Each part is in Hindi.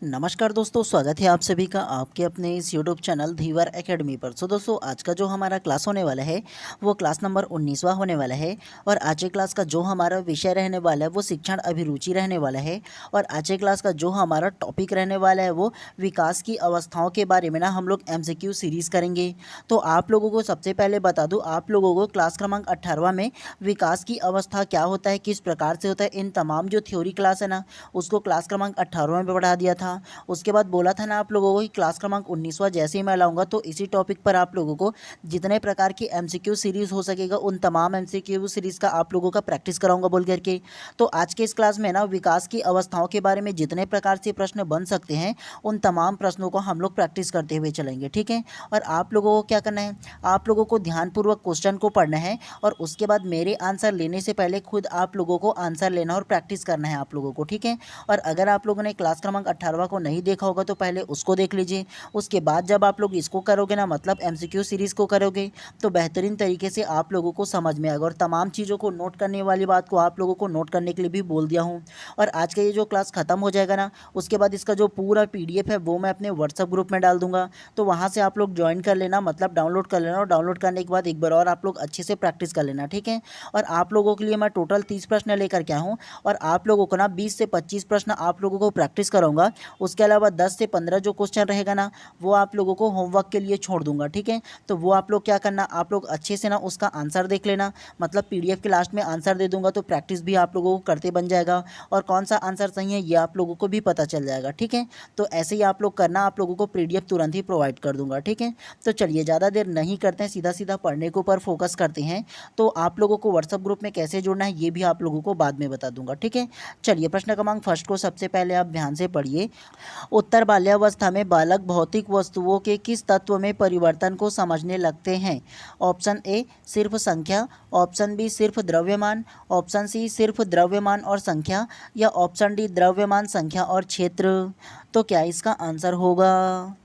नमस्कार दोस्तों, स्वागत है आप सभी का आपके अपने इस यूट्यूब चैनल धीवर एकेडमी पर। दोस्तों, आज का जो हमारा क्लास होने वाला है वो क्लास नंबर 19वां होने वाला है। और आज के क्लास का जो हमारा विषय रहने वाला है वो शिक्षण अभिरुचि रहने वाला है। और आज के क्लास का जो हमारा टॉपिक रहने वाला है वो विकास की अवस्थाओं के बारे में हम लोग MCQ सीरीज़ करेंगे। तो आप लोगों को सबसे पहले बता दूँ, आप लोगों को क्लास क्रमांक 18वां में विकास की अवस्था क्या होता है, किस प्रकार से होता है, इन तमाम जो थ्योरी क्लास है उसको क्लास क्रमांक 18वां में पढ़ा दिया था। उसके बाद बोला था आप लोगों को कि क्लास क्रमांक 19वां जैसे ही मैं लाऊंगा तो इसी टॉपिक पर आप लोगों को जितने प्रकार की MCQ सीरीज़ हो सकेगा उन तमाम MCQ सीरीज़ का आप लोगों का प्रैक्टिस कराऊंगा बोल करके। तो आज के इस क्लास में विकास की अवस्थाओं के बारे में जितने प्रकार से प्रश्न बन सकते हैं उन तमाम प्रश्नों को हम लोग प्रैक्टिस करते हुए चलेंगे, ठीक है। और आप लोगों को क्या करना है, आप लोगों को ध्यानपूर्वक क्वेश्चन को पढ़ना है और उसके बाद मेरे आंसर लेने से पहले खुद आप लोगों को आंसर लेना और प्रैक्टिस करना है आप लोगों को, ठीक है। और अगर आप लोगों ने क्लास क्रमांक 18वां को नहीं देखा होगा तो पहले उसको देख लीजिए। उसके बाद जब आप लोग इसको करोगे मतलब MCQ सीरीज़ को करोगे तो बेहतरीन तरीके से आप लोगों को समझ में आएगा। और तमाम चीज़ों को नोट करने वाली बात को आप लोगों को नोट करने के लिए भी बोल दिया हूँ। और आज का ये जो क्लास ख़त्म हो जाएगा उसके बाद इसका जो पूरा PDF है वो मैं अपने व्हाट्सएप ग्रुप में डाल दूंगा। तो वहाँ से आप लोग ज्वाइन कर लेना, मतलब डाउनलोड कर लेना। और डाउनलोड करने के बाद एक बार और आप लोग अच्छे से प्रैक्टिस कर लेना, ठीक है। और आप लोगों के लिए मैं टोटल 30 प्रश्न लेकर के आया हूँ और आप लोगों को 20 से 25 प्रश्न आप लोगों को प्रैक्टिस कराऊंगा। उसके अलावा 10 से 15 जो क्वेश्चन रहेगा वो आप लोगों को होमवर्क के लिए छोड़ दूंगा, ठीक है। तो वो आप लोग क्या करना, आप लोग अच्छे से उसका आंसर देख लेना, मतलब PDF के लास्ट में आंसर दे दूंगा तो प्रैक्टिस भी आप लोगों को करते बन जाएगा और कौन सा आंसर सही है ये आप लोगों को भी पता चल जाएगा, ठीक है। तो ऐसे ही आप लोग करना, आप लोगों को PDF तुरंत ही प्रोवाइड कर दूंगा, ठीक है। तो चलिए ज़्यादा देर नहीं करते हैं, सीधा सीधा पढ़ने के ऊपर फोकस करते हैं। तो आप लोगों को व्हाट्सएप ग्रुप में कैसे जुड़ना है ये भी आप लोगों को बाद में बता दूंगा, ठीक है। चलिए प्रश्न क्रमांक फर्स्ट को सबसे पहले आप ध्यान से पढ़िए। उत्तर बाल्यावस्था में बालक भौतिक वस्तुओं के किस तत्व में परिवर्तन को समझने लगते हैं? ऑप्शन ए सिर्फ संख्या, ऑप्शन बी सिर्फ द्रव्यमान, ऑप्शन सी सिर्फ द्रव्यमान और संख्या, या ऑप्शन डी द्रव्यमान संख्या और क्षेत्र। तो क्या इसका आंसर होगा?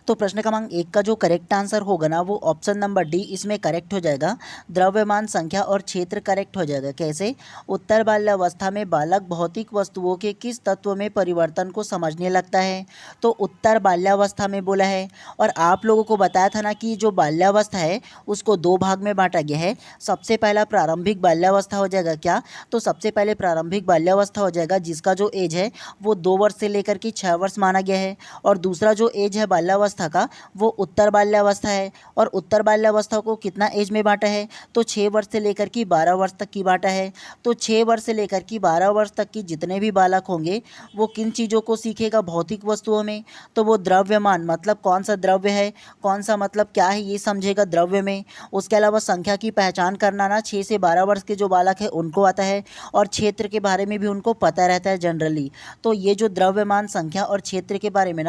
तो प्रश्न क्रमांक 1 का जो करेक्ट आंसर होगा वो ऑप्शन नंबर डी इसमें करेक्ट हो जाएगा। द्रव्यमान संख्या और क्षेत्र करेक्ट हो जाएगा। कैसे? उत्तर बाल्यावस्था में बालक भौतिक वस्तुओं के किस तत्व में परिवर्तन को समझने लगता है? तो उत्तर बाल्यावस्था में बोला है। और आप लोगों को बताया था कि जो बाल्यावस्था है उसको 2 भाग में बांटा गया है। सबसे पहला प्रारंभिक बाल्यावस्था हो जाएगा क्या? तो सबसे पहले प्रारंभिक बाल्यावस्था हो जाएगा जिसका जो एज है वो 2 वर्ष से लेकर के 6 वर्ष माना गया है। और दूसरा जो एज है बाल्यावस्था का वो उत्तर बाल्यावस्था है। और उत्तर बाल्यावस्था को कितना एज में बांटा है? तो 6 वर्ष से लेकर के 12 वर्ष तक की बांटा है। तो 6 वर्ष से लेकर के 12 वर्ष तक की जितने भी बालक होंगे वो किन चीज़ों को सीखेगा भौतिक वस्तुओं में? तो वो द्रव्यमान, मतलब कौन सा द्रव्य है, कौन सा मतलब क्या है ये समझेगा द्रव्य में। उसके अलावा संख्या की पहचान करना 6 से 12 वर्ष के जो बालक है उनको आता है। और क्षेत्र के बारे में भी उनको पता रहता है जनरली। तो ये जो द्रव्यमान, संख्या और क्षेत्र के बारे में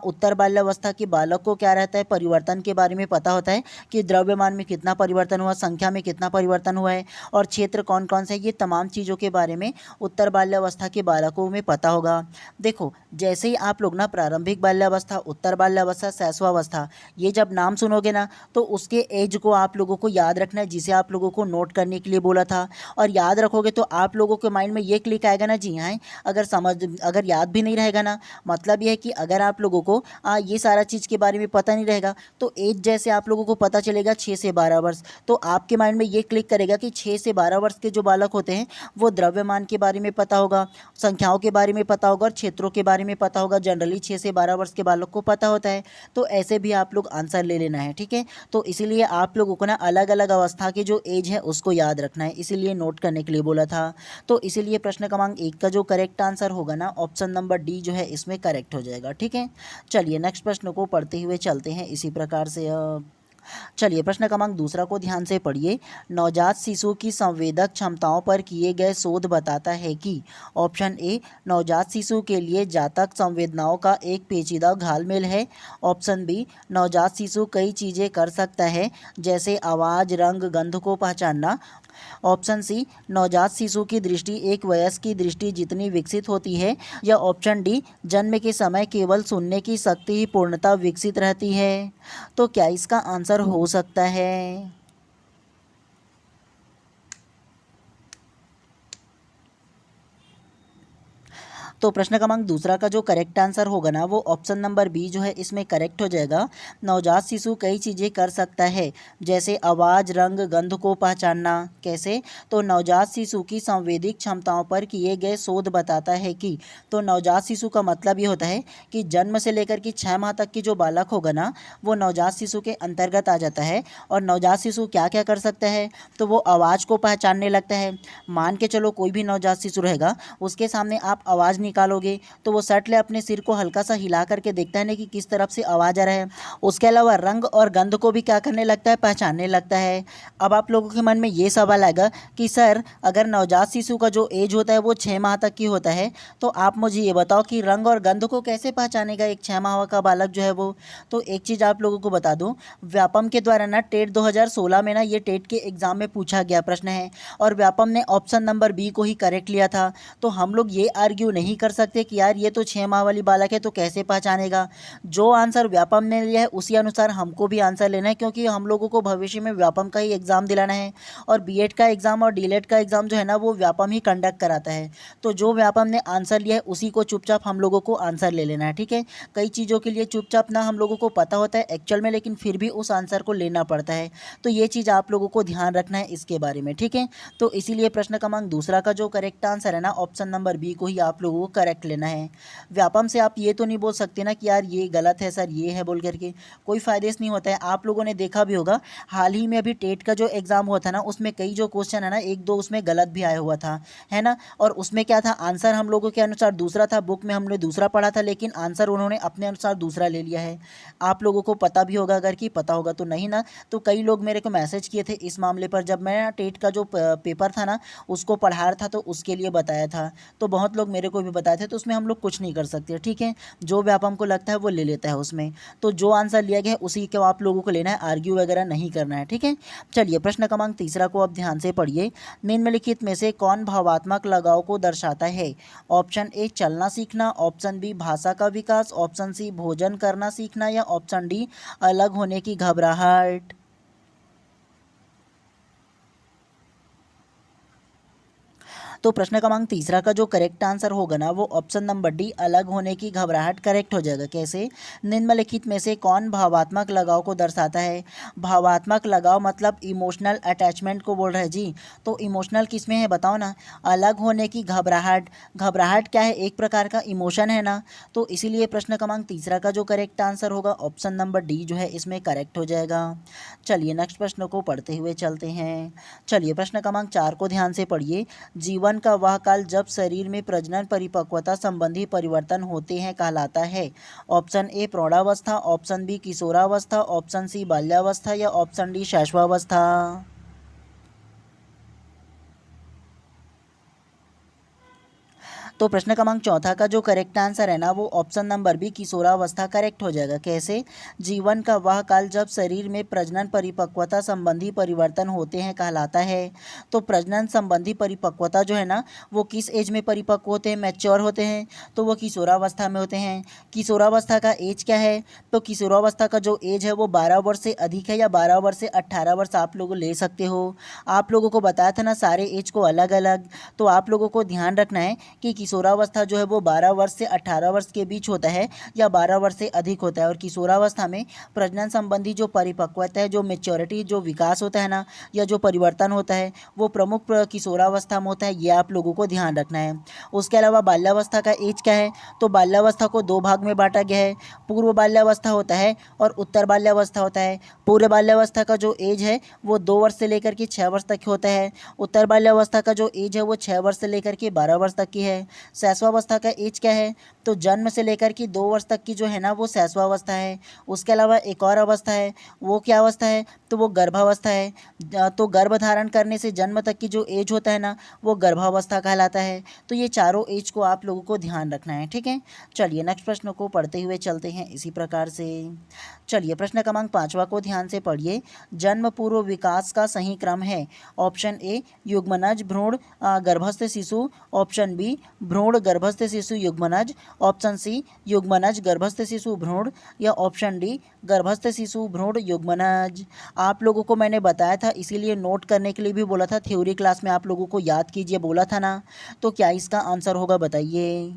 उत्तर बाल्यावस्था के बालक को क्या रहता है, परिवर्तन के बारे में पता होता है कि द्रव्यमान में कितना परिवर्तन हुआ, संख्या में कितना परिवर्तन हुआ है और क्षेत्र कौन कौन से, ये तमाम चीज़ों के बारे में उत्तर बाल्यावस्था के बालकों में पता होगा। देखो जैसे ही आप लोग प्रारंभिक बाल्यावस्था, उत्तर बाल्यावस्था, शैशवावस्था ये जब नाम सुनोगे तो उसके एज को आप लोगों को याद रखना है जिसे आप लोगों को नोट करने के लिए बोला था। और याद रखोगे तो आप लोगों के माइंड में ये क्लिक आएगा जी हाँ। अगर याद भी नहीं रहेगा मतलब ये है कि अगर आप लोगों को ये सारा चीज़ के बारे में पता नहीं रहेगा तो एज जैसे आप लोगों को पता चलेगा 6 से 12 वर्ष, तो आपके माइंड में ये क्लिक करेगा कि 6 से 12 वर्ष के जो बालक होते हैं वो द्रव्यमान के बारे में पता होगा, संख्याओं के बारे में पता होगा और क्षेत्रों के बारे में पता होगा। जनरली 6 से 12 वर्ष के बालक को पता होता है। तो ऐसे भी आप लोग आंसर ले लेना है, ठीक है। तो इसीलिए आप लोगों को अलग अलग अवस्था की जो एज है उसको याद रखना है, इसीलिए नोट करने के लिए बोला था। तो इसीलिए प्रश्न क्रमांक 1 का जो करेक्ट आंसर होगा ऑप्शन नंबर डी जो है इसमें करेक्ट हो जाएगा, ठीक है। चलिए नेक्स्ट प्रश्न को पढ़ते हुए चलते हैं इसी प्रकार से। चलिए प्रश्न क्रमांक 2 को ध्यान से पढ़िए। नवजात शिशु की संवेदक क्षमताओं पर किए गए शोध बताता है कि ऑप्शन ए नवजात शिशु के लिए जातक संवेदनाओं का एक पेचीदा घालमेल है, ऑप्शन बी नवजात शिशु कई चीज़ें कर सकता है जैसे आवाज़, रंग, गंध को पहचानना, ऑप्शन सी नवजात शिशु की दृष्टि एक वयस्क की दृष्टि जितनी विकसित होती है, या ऑप्शन डी जन्म के समय केवल सुनने की शक्ति ही पूर्णतः विकसित रहती है। तो क्या इसका आंसर हो सकता है? तो प्रश्न क्रमांक दूसरा का जो करेक्ट आंसर होगा ना वो ऑप्शन नंबर बी जो है इसमें करेक्ट हो जाएगा। नवजात शिशु कई चीज़ें कर सकता है, जैसे आवाज़, रंग, गंध को पहचानना। कैसे? तो नवजात शिशु की संवेदिक क्षमताओं पर किए गए शोध बताता है कि, तो नवजात शिशु का मतलब ये होता है कि जन्म से लेकर के 6 माह तक की जो बालक होगा ना वो नवजात शिशु के अंतर्गत आ जाता है। और नवजात शिशु क्या क्या कर सकता है? तो वो आवाज़ को पहचानने लगता है। मान के चलो कोई भी नवजात शिशु रहेगा, उसके सामने आप आवाज़ निकालोगे तो वो सटले अपने सिर को हल्का सा हिला करके देखता है ना कि किस तरफ से आवाज़ आ रहा है। उसके अलावा रंग और गंध को भी क्या करने लगता है? पहचानने लगता है। अब आप लोगों के मन में ये सवाल आएगा कि सर अगर नवजात शिशु का जो एज होता है वो 6 माह तक की होता है, तो आप मुझे ये बताओ कि रंग और गंध को कैसे पहचानेगा एक 6 माह का बालक जो है वो? तो एक चीज़ आप लोगों को बता दूं, व्यापम के द्वारा ना टेट 2016 में ना ये टेट के एग्ज़ाम में पूछा गया प्रश्न है और व्यापम ने ऑप्शन नंबर बी को ही करेक्ट लिया था। तो हम लोग ये आर्ग्यू नहीं कर सकते कि यार ये तो 6 माह वाली बालक है तो कैसे पहचानेगा। जो आंसर व्यापम ने लिया है उसी अनुसार हमको भी आंसर लेना है, क्योंकि हम लोगों को भविष्य में व्यापम का ही एग्ज़ाम दिलाना है और बीएड का एग्ज़ाम और डीएलएड का एग्ज़ाम जो है ना वो व्यापम ही कंडक्ट कराता है। तो जो व्यापम ने आंसर लिया है उसी को चुपचाप हम लोगों को आंसर ले लेना है, ठीक है। कई चीज़ों के लिए चुपचाप ना हम लोगों को पता होता है एक्चुअल में, लेकिन फिर भी उस आंसर को लेना पड़ता है। तो ये चीज़ आप लोगों को ध्यान रखना है इसके बारे में, ठीक है। तो इसीलिए प्रश्न क्रमांक दूसरा का जो करेक्ट आंसर है ना ऑप्शन नंबर बी को ही आप लोगों को करेक्ट लेना है। व्यापम से आप ये तो नहीं बोल सकते ना कि यार ये गलत है सर ये है बोल करके, कोई फ़ायदे से नहीं होता है। आप लोगों ने देखा भी होगा हाल ही में अभी टेट का जो एग्ज़ाम हुआ था ना उसमें कई जो क्वेश्चन है ना एक दो उसमें गलत भी आया हुआ था, है ना। और उसमें क्या था, आंसर हम लोगों के अनुसार दूसरा था, बुक में हमने दूसरा पढ़ा था, लेकिन आंसर उन्होंने अपने अनुसार दूसरा ले लिया है। आप लोगों को पता भी होगा, अगर कि पता होगा तो नहीं ना। तो कई लोग मेरे को मैसेज किए थे इस मामले पर, जब मैं टेट का जो पेपर था ना उसको पढ़ा रहा था तो उसके लिए बताया था। तो बहुत लोग मेरे को भी बताए थे, तो उसमें हम लोग कुछ नहीं कर सकते, ठीक है। जो व्यापम को लगता है वो ले लेता है उसमें। तो जो आंसर लिया गया है उसी को आप लोगों को लेना है, आर्ग्यू वगैरह नहीं करना है, ठीक है। चलिए प्रश्न क्रमांक तीसरा को आप ध्यान से पढ़िए। निम्नलिखित में से कौन भावात्मक लगाव को दर्शाता है? ऑप्शन ए चलना सीखना, ऑप्शन बी भाषा का विकास, ऑप्शन सी भोजन करना सीखना या ऑप्शन डी अलग होने की घबराहट। तो प्रश्न क्रमांक तीसरा का जो करेक्ट आंसर होगा ना वो ऑप्शन नंबर डी अलग होने की घबराहट करेक्ट हो जाएगा। कैसे? निम्नलिखित में से कौन भावात्मक लगाव को दर्शाता है? भावात्मक लगाव मतलब इमोशनल अटैचमेंट को बोल रहे हैं जी। तो इमोशनल किस में है बताओ ना? अलग होने की घबराहट। घबराहट क्या है? एक प्रकार का इमोशन है ना। तो इसीलिए प्रश्न क्रमांक तीसरा का जो करेक्ट आंसर होगा ऑप्शन नंबर डी जो है इसमें करेक्ट हो जाएगा। चलिए नेक्स्ट प्रश्न को पढ़ते हुए चलते हैं। चलिए प्रश्न क्रमांक 4 को ध्यान से पढ़िए। जीवन का वह काल जब शरीर में प्रजनन परिपक्वता संबंधी परिवर्तन होते हैं कहलाता है? ऑप्शन ए प्रौढ़ावस्था, ऑप्शन बी किशोरावस्था, ऑप्शन सी बाल्यावस्था या ऑप्शन डी शैशवावस्था। तो प्रश्न क्रमांक चौथा का जो करेक्ट आंसर है ना वो ऑप्शन नंबर बी किशोरावस्था करेक्ट हो जाएगा। कैसे? जीवन का वह काल जब शरीर में प्रजनन परिपक्वता संबंधी परिवर्तन होते हैं कहलाता है। तो प्रजनन संबंधी परिपक्वता जो है ना वो किस एज में परिपक्व होते हैं, मैच्योर होते हैं? तो वो किशोरावस्था में होते हैं। किशोरावस्था का एज क्या है? तो किशोरावस्था का जो एज है वो 12 वर्ष से अधिक है या 12 वर्ष से 18 वर्ष आप लोग ले सकते हो। आप लोगों को बताया था ना सारे एज को अलग अलग। तो आप लोगों को ध्यान रखना है कि किशोरावस्था जो है वो 12 वर्ष से 18 वर्ष के बीच होता है या 12 वर्ष से अधिक होता है। और किशोरावस्था में प्रजनन संबंधी जो परिपक्वता है, जो मेच्योरिटी, जो विकास होता है ना या जो परिवर्तन होता है वो प्रमुख किशोरावस्था में होता है। ये आप लोगों को ध्यान रखना है। उसके अलावा बाल्यावस्था का एज क्या है? तो बाल्यावस्था को दो भाग में बांटा गया है। पूर्व बाल्यावस्था होता है और उत्तर बाल्यावस्था होता है। पूर्व बाल्यावस्था का जो एज है वो 2 वर्ष से लेकर के 6 वर्ष तक होता है। उत्तर बाल्यावस्था का जो एज है वो 6 वर्ष से लेकर के 12 वर्ष तक की है। शैशवावस्था का एज क्या है? तो जन्म से लेकर के 2 वर्ष तक की जो है ना वो शैशवावस्था है। उसके अलावा एक और अवस्था है, वो क्या अवस्था है? तो वो गर्भावस्था है। तो गर्भ धारण करने से जन्म तक की जो एज होता है ना वो गर्भावस्था कहलाता है। तो ये चारों एज को आप लोगों को ध्यान रखना है, ठीक है। चलिए नेक्स्ट प्रश्न को पढ़ते हुए चलते हैं इसी प्रकार से। चलिए प्रश्न क्रमांक 5वां को ध्यान से पढ़िए। जन्म पूर्व विकास का सही क्रम है? ऑप्शन ए युग्मनज भ्रूण गर्भस्थ शिशु, ऑप्शन बी भ्रूण गर्भस्थ शिशु युग्मनज, ऑप्शन सी युग्मनज गर्भस्थ शिशु भ्रूण या ऑप्शन डी गर्भस्थ शिशु भ्रूण युग्मनज। आप लोगों को मैंने बताया था, इसीलिए नोट करने के लिए भी बोला था, थ्योरी क्लास में आप लोगों को याद कीजिए बोला था ना। तो क्या इसका आंसर होगा बताइए।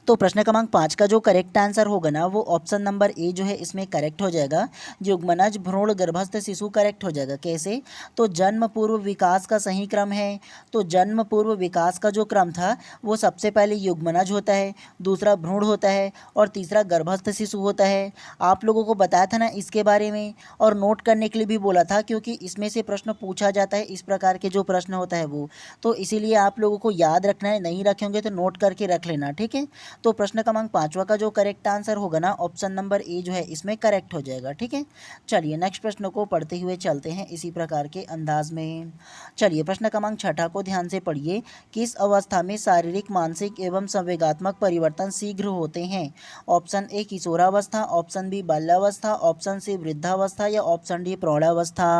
तो प्रश्न क्रमांक 5 का जो करेक्ट आंसर होगा ना वो ऑप्शन नंबर ए जो है इसमें करेक्ट हो जाएगा। युग्मनज भ्रूण गर्भस्थ शिशु करेक्ट हो जाएगा। कैसे? तो जन्म पूर्व विकास का सही क्रम है। तो जन्म पूर्व विकास का जो क्रम था वो सबसे पहले युग्मनज होता है, दूसरा भ्रूण होता है और तीसरा गर्भस्थ शिशु होता है। आप लोगों को बताया था ना इसके बारे में, और नोट करने के लिए भी बोला था क्योंकि इसमें से प्रश्न पूछा जाता है, इस प्रकार के जो प्रश्न होता है वो, तो इसीलिए आप लोगों को याद रखना है। नहीं रखेंगे तो नोट करके रख लेना, ठीक है। तो प्रश्न क्रमांक 5वां का जो करेक्ट आंसर होगा ना ऑप्शन नंबर ए जो है इसमें करेक्ट हो जाएगा, ठीक है। चलिए नेक्स्ट प्रश्न को पढ़ते हुए चलते हैं इसी प्रकार के अंदाज में। चलिए प्रश्न क्रमांक 6 को ध्यान से पढ़िए। किस अवस्था में शारीरिक, मानसिक एवं संवेगात्मक परिवर्तन शीघ्र होते हैं? ऑप्शन ए किशोरावस्था, ऑप्शन बी बाल्यावस्था, ऑप्शन सी वृद्धावस्था या ऑप्शन डी प्रौढ़ावस्था।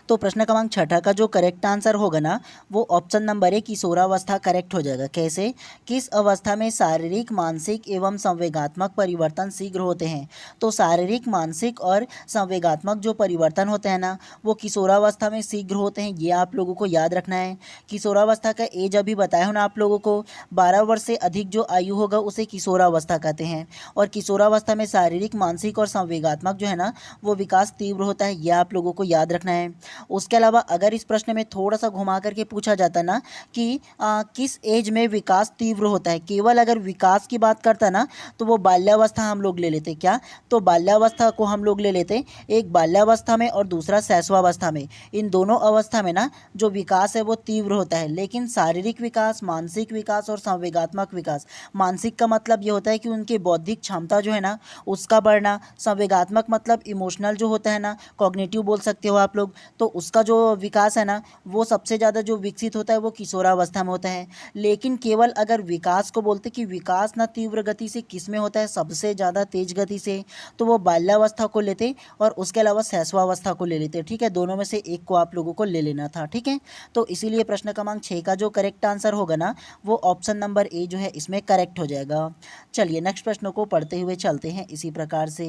तो प्रश्न क्रमांक 6 का जो करेक्ट आंसर होगा ना वो ऑप्शन नंबर ए किशोरावस्था करेक्ट हो जाएगा। कैसे? किस अवस्था में शारीरिक, मानसिक एवं संवेगात्मक परिवर्तन शीघ्र होते हैं? तो शारीरिक, मानसिक और संवेगात्मक जो परिवर्तन होते हैं ना वो किशोरावस्था में शीघ्र होते हैं, ये आप लोगों को याद रखना है। किशोरावस्था का एज अभी बताया हो ना आप लोगों को, 12 वर्ष से अधिक जो आयु होगा उसे किशोरावस्था कहते हैं। और किशोरावस्था में शारीरिक, मानसिक और संवेगात्मक जो है ना वो विकास तीव्र होता है, यह आप लोगों को याद रखना है। उसके अलावा अगर इस प्रश्न में थोड़ा सा घुमा करके पूछा जाता ना कि किस एज में विकास तीव्र होता है, केवल अगर विकास की बात करता ना तो वो बाल्यावस्था हम लोग ले लेते। क्या? तो बाल्यावस्था को हम लोग ले लेते, एक बाल्यावस्था में और दूसरा शैशवावस्था में। इन दोनों अवस्था में ना जो विकास है वो तीव्र होता है, लेकिन शारीरिक विकास, मानसिक विकास और संवेगात्मक विकास, मानसिक का मतलब ये होता है कि उनकी बौद्धिक क्षमता जो है ना उसका बढ़ना, संवेगात्मक मतलब इमोशनल जो होता है ना, कॉग्निटिव बोल सकते हो आप लोग, तो उसका जो विकास है ना वो सबसे ज़्यादा जो विकसित होता है वो किशोरावस्था में होता है। लेकिन केवल अगर विकास को बोलते कि विकास ना तीव्र गति से किस में होता है, सबसे ज़्यादा तेज गति से, तो वो बाल्यावस्था को लेते और उसके अलावा शैशवावस्था को ले लेते, ठीक है। दोनों में से एक को आप लोगों को ले लेना था, ठीक है। तो इसीलिए प्रश्न क्रमांक 6 का जो करेक्ट आंसर होगा ना वो ऑप्शन नंबर ए जो है इसमें करेक्ट हो जाएगा। चलिए नेक्स्ट प्रश्न को पढ़ते हुए चलते हैं इसी प्रकार से।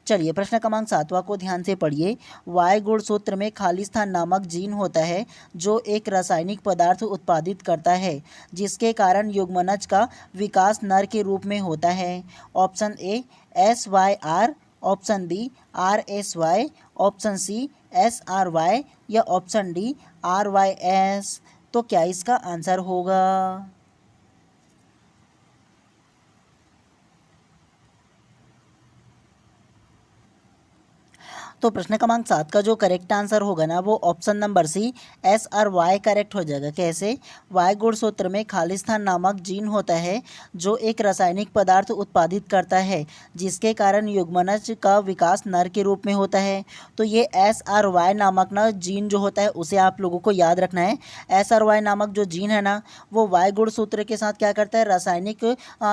चलिए प्रश्न क्रमांक 7वां को ध्यान से पढ़िए। वाई गुणसूत्र में खालिस्तान नामक जीन होता है जो एक रासायनिक पदार्थ उत्पादित करता है जिसके कारण युग्मनज का विकास नर के रूप में होता है। Option A SYR, option B RSY, option C SRY या ऑप्शन डी RYS। तो क्या इसका आंसर होगा? तो प्रश्न क्रमांक 7 का जो करेक्ट आंसर होगा ना वो option number C SRY correct हो जाएगा। कैसे? वाई गुणसूत्र में खालिस्तान नामक जीन होता है जो एक रासायनिक पदार्थ उत्पादित करता है जिसके कारण युग्मनज का विकास नर के रूप में होता है। तो ये SRY नामक ना जीन जो होता है उसे आप लोगों को याद रखना है। SRY नामक जो जीन है ना वो वाई गुणसूत्र के साथ क्या करता है, रासायनिक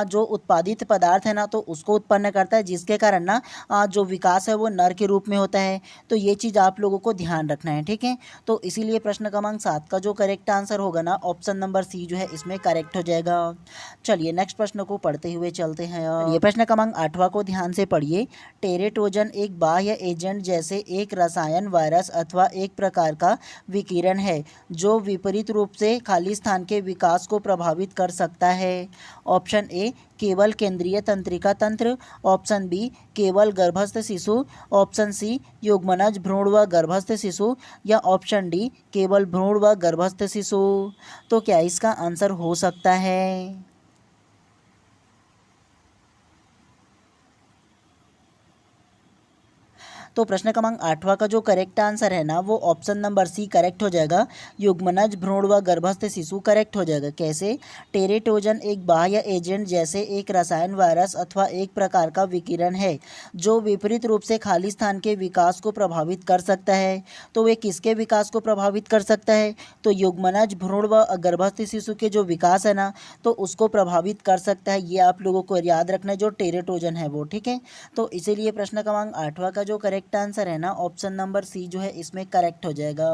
जो उत्पादित पदार्थ है ना तो उसको उत्पन्न करता है जिसके कारण ना जो विकास है वो नर के रूप में होता है। तो ये चीज़ आप लोगों को ध्यान रखना है, ठीक है। तो इसीलिए प्रश्न क्रमांक 7 का जो करेक्ट आंसर होगा ना ऑप्शन नंबर सी जो है इसमें करेक्ट हो जाएगा। चलिए नेक्स्ट प्रश्न को पढ़ते हुए चलते हैं। ये प्रश्न क्रमांक 8वां को ध्यान से पढ़िए। टेरेटोजन एक बाह्य एजेंट जैसे एक रसायन, वायरस अथवा एक प्रकार का विकिरण है जो विपरीत रूप से खालिस्तान के विकास को प्रभावित कर सकता है। ऑप्शन ए केवल केंद्रीय तंत्रिका तंत्र, ऑप्शन बी केवल गर्भस्थ शिशु, ऑप्शन सी युग्मनज भ्रूण व गर्भस्थ शिशु या ऑप्शन डी केवल भ्रूण व गर्भस्थ शिशु। तो क्या इसका आंसर हो सकता है? तो प्रश्न क्रमांक 8वां का जो करेक्ट आंसर है ना वो ऑप्शन नंबर सी करेक्ट हो जाएगा। युग्मनज भ्रूण व गर्भस्थ शिशु करेक्ट हो जाएगा। कैसे? टेरेटोजन एक बाह्य एजेंट जैसे एक रसायन, वायरस अथवा एक प्रकार का विकिरण है जो विपरीत रूप से खालिस्तान के विकास को प्रभावित कर सकता है। तो वे किसके विकास को प्रभावित कर सकता है? तो युग्मनज भ्रूण व गर्भस्थ शिशु के जो विकास है ना तो उसको प्रभावित कर सकता है, ये आप लोगों को याद रखना है, जो टेरेटोजन है वो, ठीक है। तो इसीलिए प्रश्न क्रमांक 8वां का जो करेक्ट आंसर है ना ऑप्शन नंबर सी जो है इसमें करेक्ट हो जाएगा।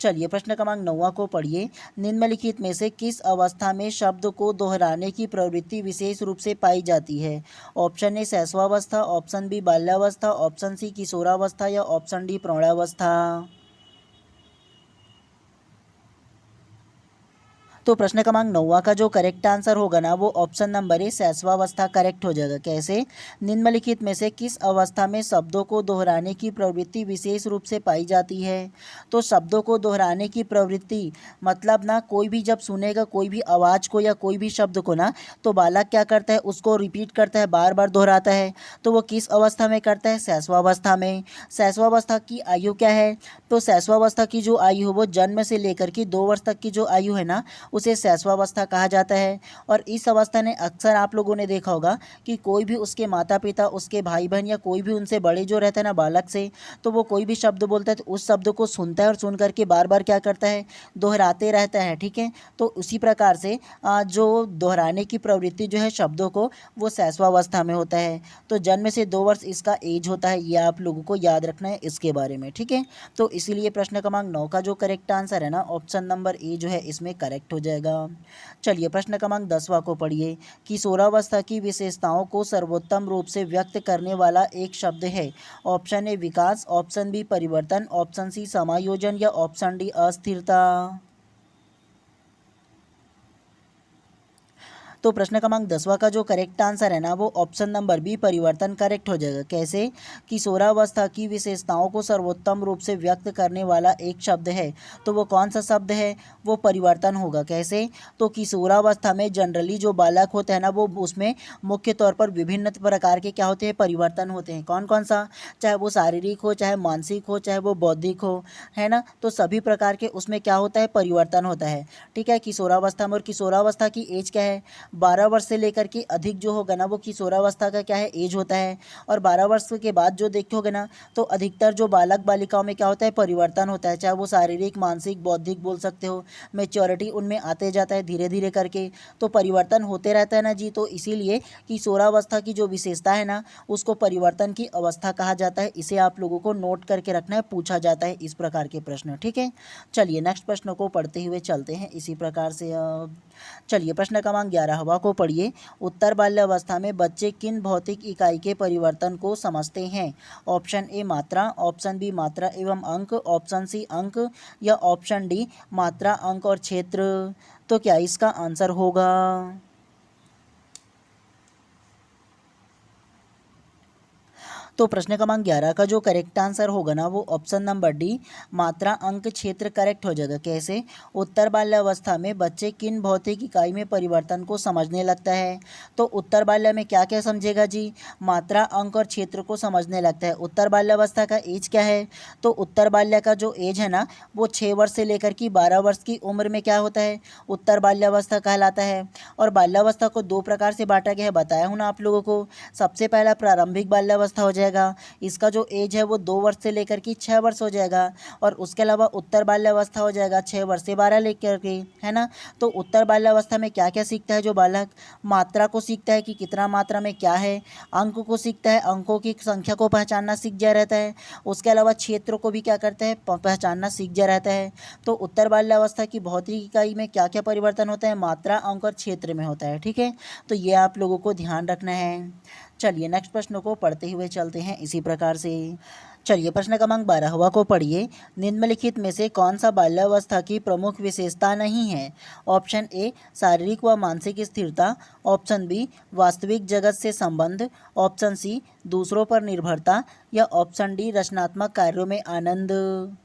चलिए प्रश्न क्रमांक 9वां को पढ़िए। निम्नलिखित में से किस अवस्था में शब्द को दोहराने की प्रवृत्ति विशेष रूप से पाई जाती है? ऑप्शन ए शैशवावस्था, ऑप्शन बी बाल्यावस्था, ऑप्शन सी किशोरावस्था या ऑप्शन डी प्रौढ़ावस्था। तो प्रश्न क्रमांक 9 का जो करेक्ट आंसर होगा ना वो ऑप्शन नंबर ए शैशवावस्था करेक्ट हो जाएगा। कैसे? निम्नलिखित में से किस अवस्था में शब्दों को दोहराने की प्रवृत्ति विशेष रूप से पाई जाती है? तो शब्दों को दोहराने की प्रवृत्ति मतलब ना कोई भी जब सुनेगा कोई भी आवाज़ को या कोई भी शब्द को ना तो बालक क्या करता है उसको रिपीट करता है, बार बार दोहराता है। तो वो किस अवस्था में करता है? शैशवावस्था में। शैशवावस्था की आयु क्या है? तो शैशवावस्था की जो आयु है वो जन्म से लेकर के 2 वर्ष तक की जो आयु है ना उसे शैशवावस्था कहा जाता है। और इस अवस्था ने अक्सर आप लोगों ने देखा होगा कि कोई भी उसके माता पिता, उसके भाई बहन या कोई भी उनसे बड़े जो रहते हैं ना बालक से, तो वो कोई भी शब्द बोलता है तो उस शब्द को सुनता है और सुन करके बार बार क्या करता है? दोहराते रहता है। ठीक है, तो उसी प्रकार से जो दोहराने की प्रवृत्ति जो है शब्दों को वो शैशवावस्था में होता है। तो जन्म से 2 वर्ष इसका एज होता है, ये आप लोगों को याद रखना है इसके बारे में। ठीक है, तो इसीलिए प्रश्न क्रमांक 9 का जो करेक्ट आंसर है ना ऑप्शन नंबर ए जो है इसमें करेक्ट हो जाएगा। चलिए प्रश्न क्रमांक 10वां को पढ़िए। किशोरावस्था की विशेषताओं को सर्वोत्तम रूप से व्यक्त करने वाला एक शब्द है। ऑप्शन ए विकास, ऑप्शन बी परिवर्तन, ऑप्शन सी समायोजन या ऑप्शन डी अस्थिरता। तो प्रश्न क्रमांक 10वां का जो करेक्ट आंसर है ना वो ऑप्शन नंबर बी परिवर्तन करेक्ट हो जाएगा। कैसे? किशोरावस्था की विशेषताओं को सर्वोत्तम रूप से व्यक्त करने वाला एक शब्द है, तो वो कौन सा शब्द है? वो परिवर्तन होगा। कैसे? तो किशोरावस्था में जनरली जो बालक होता है ना वो उसमें मुख्य तौर पर विभिन्न प्रकार के क्या होते हैं? परिवर्तन होते हैं। कौन कौन सा? चाहे वो शारीरिक हो, चाहे मानसिक हो, चाहे वो बौद्धिक हो, है ना, तो सभी प्रकार के उसमें क्या होता है? परिवर्तन होता है। ठीक है, किशोरावस्था में। और किशोरावस्था की एज क्या है? 12 वर्ष से लेकर के अधिक जो होगा ना वो किशोरावस्था का क्या है? एज होता है। और 12 वर्ष के बाद जो देखोगे ना तो अधिकतर जो बालक बालिकाओं में क्या होता है? परिवर्तन होता है, चाहे वो शारीरिक, मानसिक, बौद्धिक बोल सकते हो। मैच्योरिटी उनमें आते जाता है धीरे धीरे करके, तो परिवर्तन होते रहता है ना जी। तो इसीलिए किशोरावस्था की जो विशेषता है ना उसको परिवर्तन की अवस्था कहा जाता है। इसे आप लोगों को नोट करके रखना है, पूछा जाता है इस प्रकार के प्रश्न। ठीक है, चलिए नेक्स्ट प्रश्न को पढ़ते हुए चलते हैं इसी प्रकार से। चलिए प्रश्न क्रमांक 11वां को पढ़िए। उत्तर बाल्यावस्था में बच्चे किन भौतिक इकाई के परिवर्तन को समझते हैं? ऑप्शन ए मात्रा, ऑप्शन बी मात्रा एवं अंक, ऑप्शन सी अंक या ऑप्शन डी मात्रा, अंक और क्षेत्र। तो क्या इसका आंसर होगा? तो प्रश्न क्रमांक 11 का जो करेक्ट आंसर होगा ना वो ऑप्शन नंबर डी मात्रा, अंक, क्षेत्र करेक्ट हो जाएगा। कैसे? उत्तर बाल्यावस्था में बच्चे किन भौतिक इकाई में परिवर्तन को समझने लगता है? तो उत्तर बाल्य में क्या क्या समझेगा जी? मात्रा, अंक और क्षेत्र को समझने लगता है। उत्तर बाल्यावस्था का एज क्या है? तो उत्तर बाल्य का जो एज है ना वो 6 वर्ष से लेकर की 12 वर्ष की उम्र में क्या होता है? उत्तर बाल्यावस्था कहलाता है। और बाल्यावस्था को 2 प्रकार से बांटा गया है, बताया हूँ ना आप लोगों को। सबसे पहला प्रारंभिक बाल्यावस्था हो जाएगा, इसका जो एज है वो 2 वर्ष से लेकर के 6 वर्ष हो जाएगा। और उसके अलावा उत्तर बाल्यावस्था हो जाएगा 6 वर्ष से 12 लेकर के, है ना। तो उत्तर बाल्यावस्था में क्या क्या सीखता है जो बालक? मात्रा को सीखता है कि कितना मात्रा में क्या है, अंक को सीखता है, अंकों की संख्या को पहचानना सीख जा रहता है। उसके अलावा क्षेत्र को भी क्या करता है? पहचानना सीख जा रहता है। तो उत्तर बाल्यावस्था की भौतिक इकाई में क्या क्या परिवर्तन होता है? मात्रा, अंक और क्षेत्र में होता है। ठीक है, तो ये आप लोगों को ध्यान रखना है। चलिए नेक्स्ट प्रश्न को पढ़ते हुए चलते हैं इसी प्रकार से। चलिए प्रश्न क्रमांक 12वां को पढ़िए। निम्नलिखित में से कौन सा बाल्यावस्था की प्रमुख विशेषता नहीं है? ऑप्शन ए शारीरिक व मानसिक स्थिरता, ऑप्शन बी वास्तविक जगत से संबंध, ऑप्शन सी दूसरों पर निर्भरता या ऑप्शन डी रचनात्मक कार्यों में आनंद।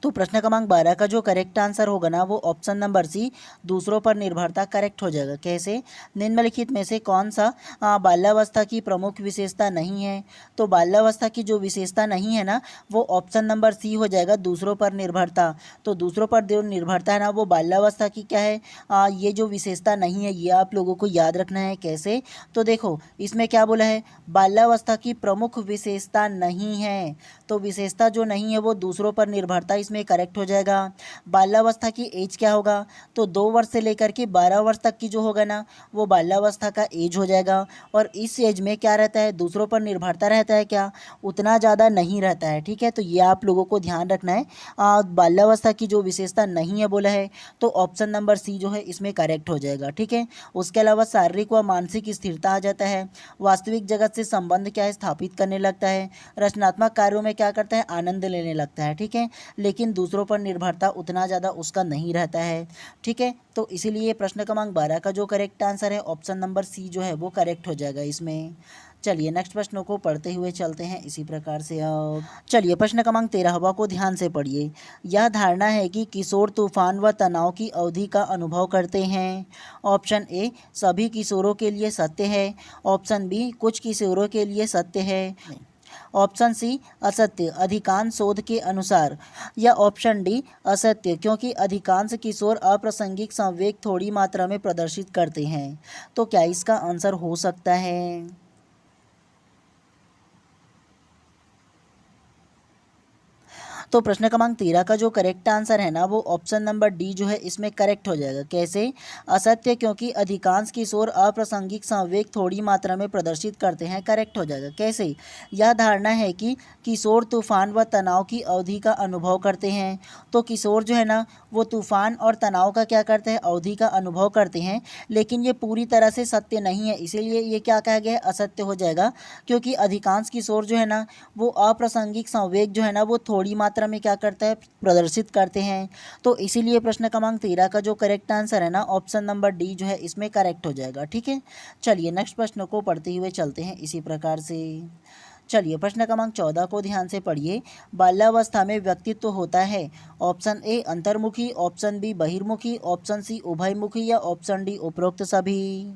तो प्रश्न क्रमांक 12 का जो करेक्ट आंसर होगा ना वो ऑप्शन नंबर सी दूसरों पर निर्भरता करेक्ट हो जाएगा। कैसे? निम्नलिखित में से कौन सा बाल्यावस्था की प्रमुख विशेषता नहीं है? तो बाल्यावस्था की जो विशेषता नहीं है ना वो ऑप्शन नंबर सी हो जाएगा, दूसरों पर निर्भरता। तो दूसरों पर जो निर्भरता है ना वो बाल्यावस्था की क्या है? ये जो विशेषता नहीं है ये आप लोगों को याद रखना है। कैसे? तो देखो इसमें क्या बोला है? बाल्यावस्था की प्रमुख विशेषता नहीं है, तो विशेषता जो नहीं है वो दूसरों पर निर्भरता इसमें करेक्ट हो जाएगा। बाल्यावस्था की एज क्या होगा, तो 2 वर्ष से लेकर के 12 वर्ष तक की जो होगा ना वो बाल्यावस्था का एज हो जाएगा। और इस एज में क्या रहता है, दूसरों पर निर्भरता रहता है क्या, उतना ज़्यादा नहीं रहता है। ठीक है, तो ये आप लोगों को ध्यान रखना है। बाल्यावस्था की जो विशेषता नहीं है बोला है, तो ऑप्शन नंबर सी जो है इसमें करेक्ट हो जाएगा। ठीक है, उसके अलावा शारीरिक व मानसिक स्थिरता आ जाता है, वास्तविक जगत से संबंध क्या है स्थापित करने लगता है, रचनात्मक कार्यों में क्या करता है आनंद लेने लगता है। ठीक है, लेकिन दूसरों पर निर्भरता उतना ज़्यादा उसका नहीं रहता है। ठीक है, तो इसीलिए प्रश्न क्रमांक 12 का जो करेक्ट आंसर है ऑप्शन नंबर सी जो है वो करेक्ट हो जाएगा इसमें। चलिए नेक्स्ट प्रश्नों को पढ़ते हुए चलते हैं इसी प्रकार से। चलिए प्रश्न क्रमांक 13 को ध्यान से पढ़िए। यह धारणा है कि किशोर तूफान व तनाव की अवधि का अनुभव करते हैं। ऑप्शन ए सभी किशोरों के लिए सत्य है, ऑप्शन बी कुछ किशोरों के लिए सत्य है, ऑप्शन सी असत्य अधिकांश शोध के अनुसार, या ऑप्शन डी असत्य क्योंकि अधिकांश किशोर अप्रासंगिक संवेग थोड़ी मात्रा में प्रदर्शित करते हैं। तो क्या इसका आंसर हो सकता है? तो प्रश्न क्रमांक 13 का जो करेक्ट आंसर है ना वो ऑप्शन नंबर डी जो है इसमें करेक्ट हो जाएगा। कैसे? असत्य क्योंकि अधिकांश किशोर अप्रासंगिक संवेग थोड़ी मात्रा में प्रदर्शित करते हैं, करेक्ट हो जाएगा। कैसे? यह धारणा है कि किशोर तूफान व तनाव की अवधि का अनुभव करते हैं। तो किशोर जो है ना वो तूफान और तनाव का क्या करते हैं, अवधि का अनुभव करते हैं, लेकिन ये पूरी तरह से सत्य नहीं है, इसीलिए ये क्या कहा गया है, असत्य हो जाएगा। क्योंकि अधिकांश किशोर जो है ना वो अप्रासंगिक संवेग जो है ना वो थोड़ी मात्रा में क्या करता है, प्रदर्शित करते हैं। तो इसीलिए प्रश्न क्रमांक 13 का जो करेक्ट आंसर है ना ऑप्शन नंबर डी जो है इसमें करेक्ट हो जाएगा। ठीक है, चलिए नेक्स्ट प्रश्न को पढ़ते हुए चलते हैं इसी प्रकार से। चलिए प्रश्न क्रमांक 14 को ध्यान से पढ़िए। बाल्यावस्था में व्यक्तित्व होता है। ऑप्शन ए अंतर्मुखी, ऑप्शन बी बहिर्मुखी, ऑप्शन सी उभयमुखी, या ऑप्शन डी उपरोक्त सभी।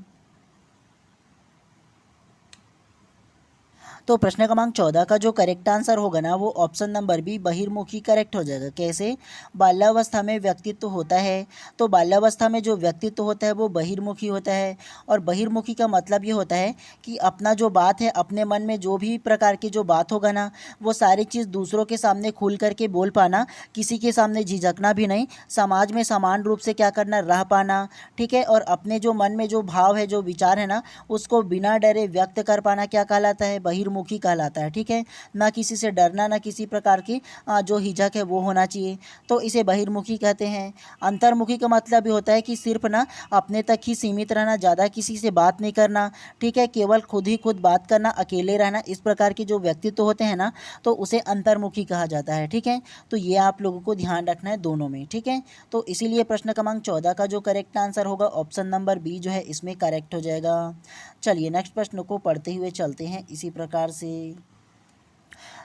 तो प्रश्न क्रमांक 14 का जो करेक्ट आंसर होगा ना वो ऑप्शन नंबर बी बहिर्मुखी करेक्ट हो जाएगा। कैसे? बाल्यावस्था में व्यक्तित्व होता है, तो बाल्यावस्था में जो व्यक्तित्व होता है वो बहिर्मुखी होता है। और बहिर्मुखी का मतलब ये होता है कि अपना जो बात है, अपने मन में जो भी प्रकार की जो बात होगा ना वो सारी चीज़ दूसरों के सामने खुल करके बोल पाना, किसी के सामने झिझकना भी नहीं, समाज में समान रूप से क्या करना, रह पाना। ठीक है, और अपने जो मन में जो भाव है, जो विचार है ना उसको बिना डरे व्यक्त कर पाना क्या कहलाता है, बहिर्मुखी कहलाता है। ठीक है, ना किसी से डरना, ना किसी प्रकार की जो हिचक है वो होना चाहिए, तो इसे बहिर्मुखी कहते हैं। अंतर्मुखी का मतलब ये होता है कि सिर्फ ना अपने तक ही सीमित रहना, ज़्यादा किसी से बात नहीं करना। ठीक है, केवल खुद ही खुद बात करना, अकेले रहना, इस प्रकार के जो व्यक्तित्व होते हैं ना तो उसे अंतर्मुखी कहा जाता है। ठीक है, तो ये आप लोगों को ध्यान रखना है दोनों में। ठीक है, तो इसीलिए प्रश्न क्रमांक 14 का जो करेक्ट आंसर होगा ऑप्शन नंबर बी जो है इसमें करेक्ट हो जाएगा। चलिए नेक्स्ट प्रश्न को पढ़ते हुए चलते हैं इसी प्रकार से।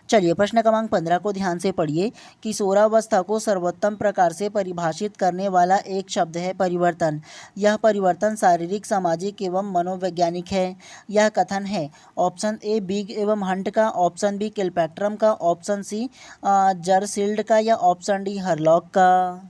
चलिए प्रश्न क्रमांक 15 को ध्यान से पढ़िए। किशोरावस्था को सर्वोत्तम प्रकार से परिभाषित करने वाला एक शब्द है परिवर्तन। यह परिवर्तन शारीरिक, सामाजिक एवं मनोवैज्ञानिक है। यह कथन है ऑप्शन ए बिग एवं हंट का, ऑप्शन बी किलपैट्रम का, ऑप्शन सी जरसील्ड का, या ऑप्शन डी हरलॉक का।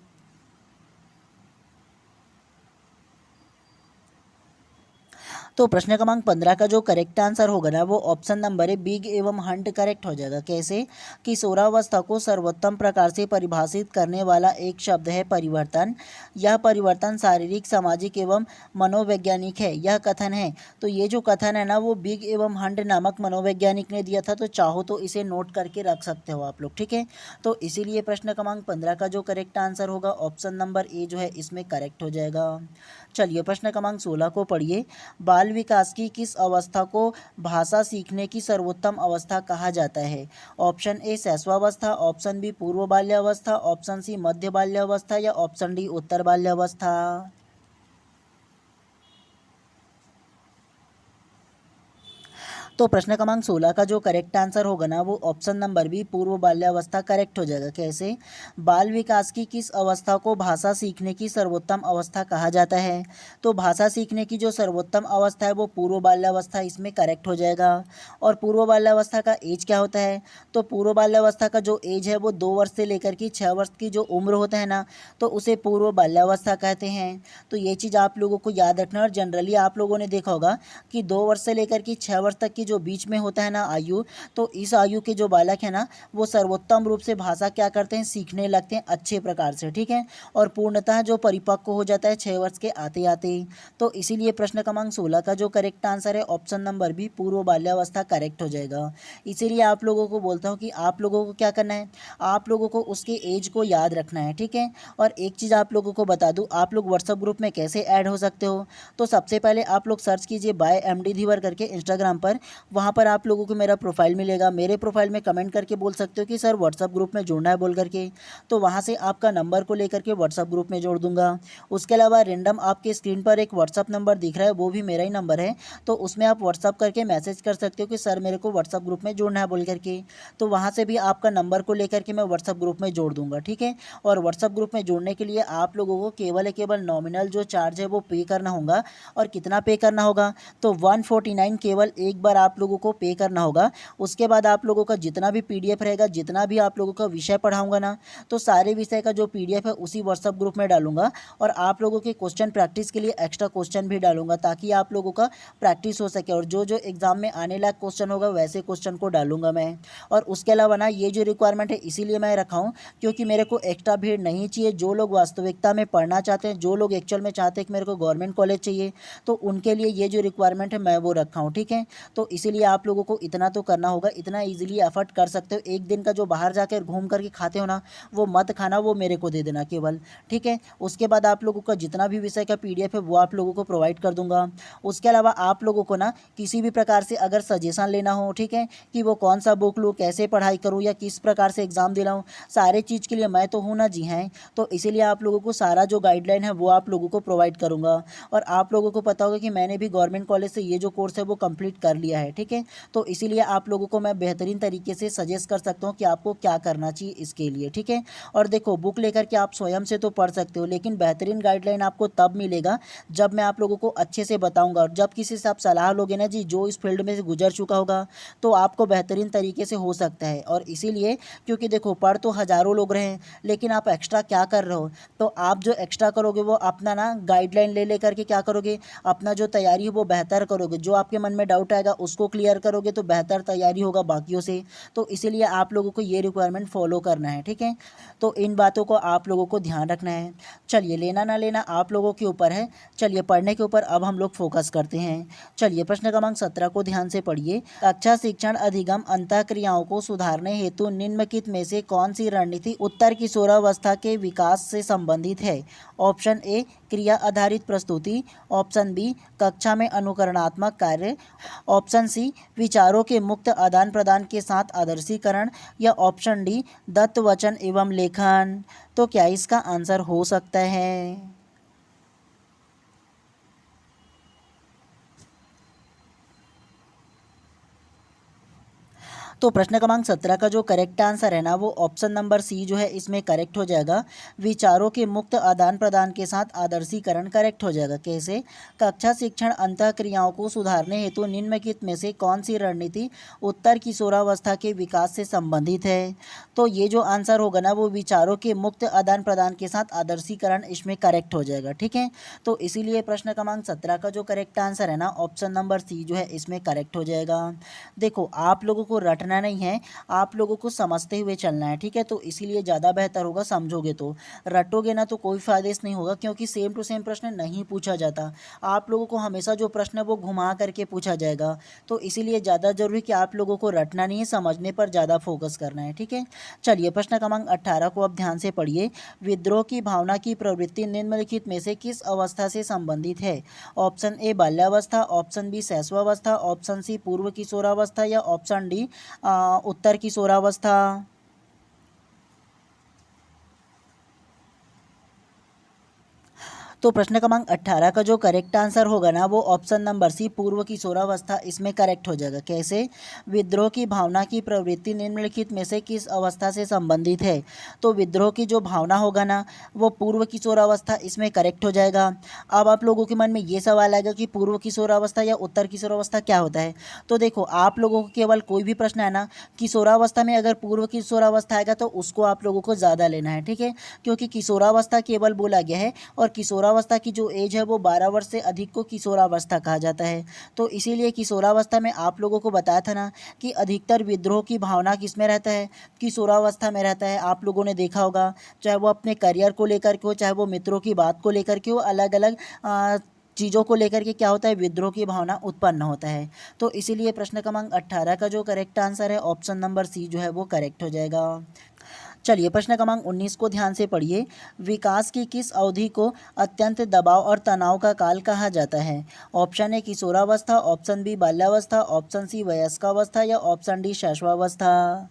तो प्रश्न क्रमांक 15 का जो करेक्ट आंसर होगा ना वो ऑप्शन नंबर है बिग एवं हंट करेक्ट हो जाएगा। कैसे? किशोरावस्था को सर्वोत्तम प्रकार से परिभाषित करने वाला एक शब्द है परिवर्तन। यह परिवर्तन शारीरिक, सामाजिक एवं मनोवैज्ञानिक है। यह कथन है, तो ये जो कथन है ना वो बिग एवं हंट नामक मनोवैज्ञानिक ने दिया था, तो चाहो तो इसे नोट करके रख सकते हो आप लोग। ठीक है, तो इसीलिए प्रश्न क्रमांक 15 का जो करेक्ट आंसर होगा ऑप्शन नंबर ए जो है इसमें करेक्ट हो जाएगा। चलिए प्रश्न क्रमांक 16 को पढ़िए। बाल विकास की किस अवस्था को भाषा सीखने की सर्वोत्तम अवस्था कहा जाता है? ऑप्शन ए शैशवावस्था, ऑप्शन बी पूर्व बाल्यावस्था, ऑप्शन सी मध्य बाल्यावस्था, या ऑप्शन डी उत्तर बाल्यावस्था। तो प्रश्न क्रमांक 16 का जो करेक्ट आंसर होगा ना वो ऑप्शन नंबर बी पूर्व बाल्यावस्था करेक्ट हो जाएगा। कैसे? बाल विकास की किस अवस्था को भाषा सीखने की सर्वोत्तम अवस्था कहा जाता है? तो भाषा सीखने की जो सर्वोत्तम अवस्था है वो पूर्व बाल्यावस्था, इसमें करेक्ट हो जाएगा। और पूर्व बाल्यावस्था का एज क्या होता है? तो पूर्व बाल्यावस्था का जो एज है वो 2 वर्ष से लेकर की 6 वर्ष की जो उम्र होता है ना तो उसे पूर्व बाल्यावस्था कहते हैं। तो ये चीज़ आप लोगों को याद रखना। और जनरली आप लोगों ने देखा होगा कि 2 वर्ष से लेकर की 6 वर्ष तक की जो बीच में होता है ना आयु, तो इस आयु के जो बालक है ना वो सर्वोत्तम रूप से भाषा क्या करते हैं, सीखने लगते हैं अच्छे प्रकार से, ठीक है। और पूर्णतः जो परिपक्व हो जाता है 6 वर्ष के आते आते ही। तो इसीलिए प्रश्न क्रमांक 16 का जो करेक्ट आंसर है ऑप्शन नंबर बी पूर्व बाल्यावस्था करेक्ट हो जाएगा। इसीलिए आप लोगों को बोलता हूँ कि आप लोगों को क्या करना है, आप लोगों को उसके एज को याद रखना है, ठीक है। और एक चीज़ आप लोगों को बता दूँ, आप लोग व्हाट्सअप ग्रुप में कैसे ऐड हो सकते हो। तो सबसे पहले आप लोग सर्च कीजिए बाय MD धीवर करके इंस्टाग्राम पर। वहाँ पर आप लोगों को मेरा प्रोफाइल मिलेगा। मेरे प्रोफाइल में कमेंट करके बोल सकते हो कि सर व्हाट्सअप ग्रुप में जुड़ना है बोल करके, तो वहाँ से आपका नंबर को लेकर के व्हाट्सअप ग्रुप में जोड़ दूंगा। उसके अलावा रेंडम आपके स्क्रीन पर एक व्हाट्सअप नंबर दिख रहा है, वो भी मेरा ही नंबर है। तो उसमें आप व्हाट्सअप करके मैसेज कर सकते हो कि सर मेरे को व्हाट्सअप ग्रुप में जोड़ना है बोल करके, तो वहाँ से भी आपका नंबर को लेकर के मैं व्हाट्सअप ग्रुप में जोड़ दूंगा, ठीक है। और व्हाट्सअप ग्रुप में जोड़ने के लिए आप लोगों को केवल नॉमिनल जो चार्ज है वो पे करना होगा। और कितना पे करना होगा, तो 149 केवल एक बार आप लोगों को पे करना होगा। उसके बाद आप लोगों का जितना भी PDF रहेगा, जितना भी आप लोगों का विषय पढ़ाऊंगा ना, तो सारे विषय का जो PDF है उसी व्हाट्सअप ग्रुप में डालूंगा। और आप लोगों के क्वेश्चन प्रैक्टिस के लिए एक्स्ट्रा क्वेश्चन भी डालूंगा, ताकि आप लोगों का प्रैक्टिस हो सके। और जो जो एग्जाम में आने लायक क्वेश्चन होगा वैसे क्वेश्चन को डालूंगा मैं। और उसके अलावा ना ये जो रिक्वायरमेंट है इसीलिए मैं रखा हूँ क्योंकि मेरे को एक्स्ट्रा भीड़ नहीं चाहिए। जो लोग वास्तविकता में पढ़ना चाहते हैं, जो लोग एक्चुअल में चाहते हैं कि मेरे को गवर्नमेंट कॉलेज चाहिए, तो उनके लिए ये जो रिक्वायरमेंट है मैं वो रखा हूँ, ठीक है। तो इसीलिए आप लोगों को इतना तो करना होगा, इतना ईजिली एफर्ट कर सकते हो। एक दिन का जो बाहर जाकर घूम करके खाते हो ना, वो मत खाना, वो मेरे को दे देना केवल, ठीक है। उसके बाद आप लोगों का जितना भी विषय का PDF है वो आप लोगों को प्रोवाइड कर दूंगा। उसके अलावा आप लोगों को ना किसी भी प्रकार से अगर सजेशन लेना हो, ठीक है, कि वो कौन सा बुक लूँ, कैसे पढ़ाई करूँ, या किस प्रकार से एग्ज़ाम दिलाऊँ, सारे चीज़ के लिए मैं तो हूँ ना, जी हैं। तो इसीलिए आप लोगों को सारा जो गाइडलाइन है वो आप लोगों को प्रोवाइड करूँगा। और आप लोगों को पता होगा कि मैंने भी गवर्नमेंट कॉलेज से ये जो कोर्स है वो कंप्लीट कर लिया है, ठीक है। तो इसीलिए आप लोगों को मैं बेहतरीन तरीके से सजेस्ट कर सकता हूँ कि आपको क्या करना चाहिए इसके लिए, ठीक है। और देखो, बुक लेकर के आप स्वयं से तो पढ़ सकते हो, लेकिन बेहतरीन गाइडलाइन आपको तब मिलेगा जब मैं आप लोगों को अच्छे से बताऊंगा। और जब किसी से आप सलाह लोगे ना जी, जो इस फील्ड में से गुजर चुका होगा, तो आपको बेहतरीन तरीके से हो सकता है। और इसीलिए, क्योंकि देखो पढ़ तो हज़ारों लोग रहे हैं, लेकिन आप एक्स्ट्रा क्या कर रहे हो, तो आप जो एक्स्ट्रा करोगे वो अपना ना गाइडलाइन ले करके क्या करोगे, अपना जो तैयारी है वो बेहतर करोगे। जो आपके मन में डाउट आएगा उसको क्लियर करोगे, तो बेहतर तैयारी होगा बाकियों से। तो इसीलिए आप लोगों को ये रिक्वायरमेंट फॉलो करना है, ठीक है। तो इन बातों को आप लोगों को ध्यान रखना है। चलिए, लेना ना लेना आप लोगों के ऊपर है। चलिए, पढ़ने के ऊपर अब हम लोग फोकस करते हैं। चलिए, प्रश्न क्रमांक 17 को ध्यान से पढ़िए। कक्षा शिक्षण अधिगम अंतःक्रियाओं को सुधारने हेतु निम्नलिखित में से कौन सी रणनीति उत्तर किशोरावस्था के विकास से संबंधित है। ऑप्शन ए क्रिया आधारित प्रस्तुति, ऑप्शन बी कक्षा में अनुकरणात्मक कार्य, ऑप्शन सी विचारों के मुक्त आदान प्रदान के साथ आदर्शीकरण, या ऑप्शन डी दत्त वचन एवं लेखन। तो क्या इसका आंसर हो सकता है। तो प्रश्न क्रमांक 17 का जो करेक्ट आंसर है ना वो ऑप्शन नंबर सी जो है इसमें करेक्ट हो जाएगा। विचारों के मुक्त आदान प्रदान के साथ आदर्शीकरण करेक्ट हो जाएगा। कैसे, कक्षा शिक्षण अंतःक्रियाओं को सुधारने हेतु निम्नलिखित में से कौन सी रणनीति उत्तर किशोरावस्था के विकास से संबंधित है। तो ये जो आंसर होगा ना वो विचारों के मुक्त आदान प्रदान के साथ आदर्शीकरण इसमें करेक्ट हो जाएगा, ठीक है। तो इसीलिए प्रश्न क्रमांक 17 का जो करेक्ट आंसर है ना ऑप्शन नंबर सी जो है इसमें करेक्ट हो जाएगा। देखो, आप लोगों को रटना नहीं है, आप लोगों को समझते हुए चलना है, ठीक है। तो इसीलिए ज़्यादा बेहतर होगा, समझोगे तो। रटोगे ना तो कोई फायदा नहीं होगा, क्योंकि सेम टू सेम प्रश्न नहीं पूछा जाता। आप लोगों को हमेशा जो प्रश्न है वो घुमा करके पूछा जाएगा। तो इसीलिए ज़्यादा जरूरी कि आप लोगों को रटना नहीं है, समझने पर ज़्यादा फोकस करना है, ठीक है। चलिए, प्रश्न क्रमांक 18 को अब ध्यान से पढ़िए। विद्रोह की भावना की प्रवृत्ति निम्नलिखित में से किस अवस्था से संबंधित है। ऑप्शन ए बाल्यावस्था, ऑप्शन बी शैशवावस्था, ऑप्शन सी पूर्व किशोरावस्था, या ऑप्शन डी उत्तर किशोरावस्था। तो प्रश्न क्रमांक 18 का जो करेक्ट आंसर होगा ना वो ऑप्शन नंबर सी पूर्व किशोरावस्था इसमें करेक्ट हो जाएगा। कैसे, विद्रोह की भावना की प्रवृत्ति निम्नलिखित में से किस अवस्था से संबंधित है। तो विद्रोह की जो भावना होगा ना वो पूर्व किशोरावस्था इसमें करेक्ट हो जाएगा। अब आप लोगों के मन में ये सवाल आएगा कि पूर्व किशोरावस्था या उत्तर किशोरावस्था क्या होता है। तो देखो, आप लोगों को केवल कोई भी प्रश्न है ना किशोरावस्था में अगर पूर्व किशोरावस्था आएगा तो उसको आप लोगों को ज़्यादा लेना है, ठीक है। क्योंकि किशोरावस्था केवल बोला गया है और किशोरा किशोरावस्था की जो एज है वो 12 वर्ष से अधिक को किशोरावस्था कहा जाता है। तो इसीलिए किशोरावस्था में आप लोगों को बताया था ना कि अधिकतर विद्रोह की भावना किस में रहता है, किशोरावस्था में रहता है। आप लोगों ने देखा होगा, चाहे वो अपने करियर को लेकर के हो, चाहे वो मित्रों की बात को लेकर के हो, अलग अलग चीज़ों को लेकर के क्या होता है, विद्रोह की भावना उत्पन्न होता है। तो इसीलिए प्रश्न क्रमांक 18 का जो करेक्ट आंसर है ऑप्शन नंबर सी जो है वो करेक्ट हो जाएगा। चलिए प्रश्न क्रमांक 19 को ध्यान से पढ़िए। विकास की किस अवधि को अत्यंत दबाव और तनाव का काल कहा जाता है? ऑप्शन ए किशोरावस्था, ऑप्शन बी बाल्यावस्था, ऑप्शन सी वयस्कावस्था या ऑप्शन डी शैशवावस्था।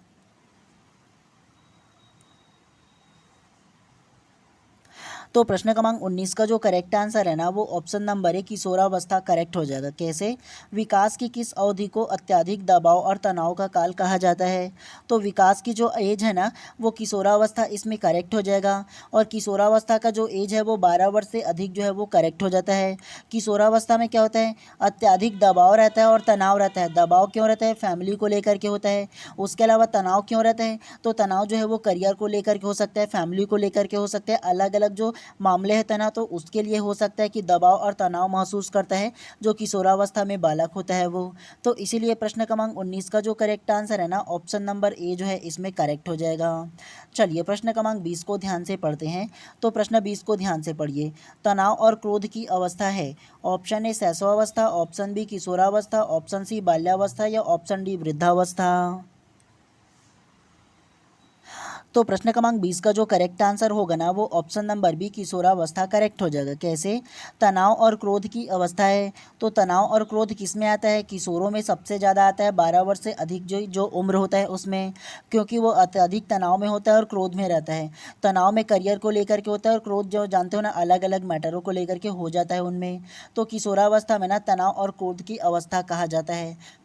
तो प्रश्न क्रमांक 19 का जो करेक्ट आंसर है ना वो ऑप्शन नंबर ए किशोरावस्था करेक्ट हो जाएगा। कैसे? विकास की किस अवधि को अत्यधिक दबाव और तनाव का काल कहा जाता है? तो विकास की जो एज है ना वो किशोरावस्था, इसमें करेक्ट हो जाएगा। और किशोरावस्था का जो एज है वो 12 वर्ष से अधिक जो है वो करेक्ट हो जाता है। किशोरावस्था में क्या होता है, अत्यधिक दबाव रहता है और तनाव रहता है। दबाव क्यों रहता है? फैमिली को लेकर के होता है। उसके अलावा तनाव क्यों रहता है? तो तनाव जो है वो करियर को लेकर के हो सकता है, फैमिली को लेकर के हो सकता है, अलग अलग जो मामले हैं तनाव, तो उसके लिए हो सकता है कि दबाव और तनाव महसूस करता है जो किशोरावस्था में बालक होता है वो। तो इसीलिए प्रश्न क्रमांक 19 का जो करेक्ट आंसर है ना ऑप्शन नंबर ए जो है इसमें करेक्ट हो जाएगा। चलिए प्रश्न क्रमांक 20 को ध्यान से पढ़ते हैं। तो प्रश्न 20 को ध्यान से पढ़िए। तनाव और क्रोध की अवस्था है। ऑप्शन ए शैशवावस्था, ऑप्शन बी किशोरावस्था, ऑप्शन सी बाल्यावस्था या ऑप्शन डी वृद्धावस्था। तो प्रश्न क्रमांक 20 का जो करेक्ट आंसर होगा ना वो ऑप्शन नंबर बी किशोरावस्था करेक्ट हो जाएगा। कैसे? तनाव और क्रोध की अवस्था है। तो तनाव और क्रोध किस में आता है? किशोरों में सबसे ज़्यादा आता है, 12 वर्ष से अधिक जो जो उम्र होता है उसमें, क्योंकि वो अत्यधिक तनाव में होता है और क्रोध में रहता है। तनाव में करियर को लेकर के होता है और क्रोध जो जानते हो ना अलग अलग मैटरों को लेकर के हो जाता है उनमें। तो किशोरावस्था में ना तनाव और क्रोध की अवस्था कहा जाता है।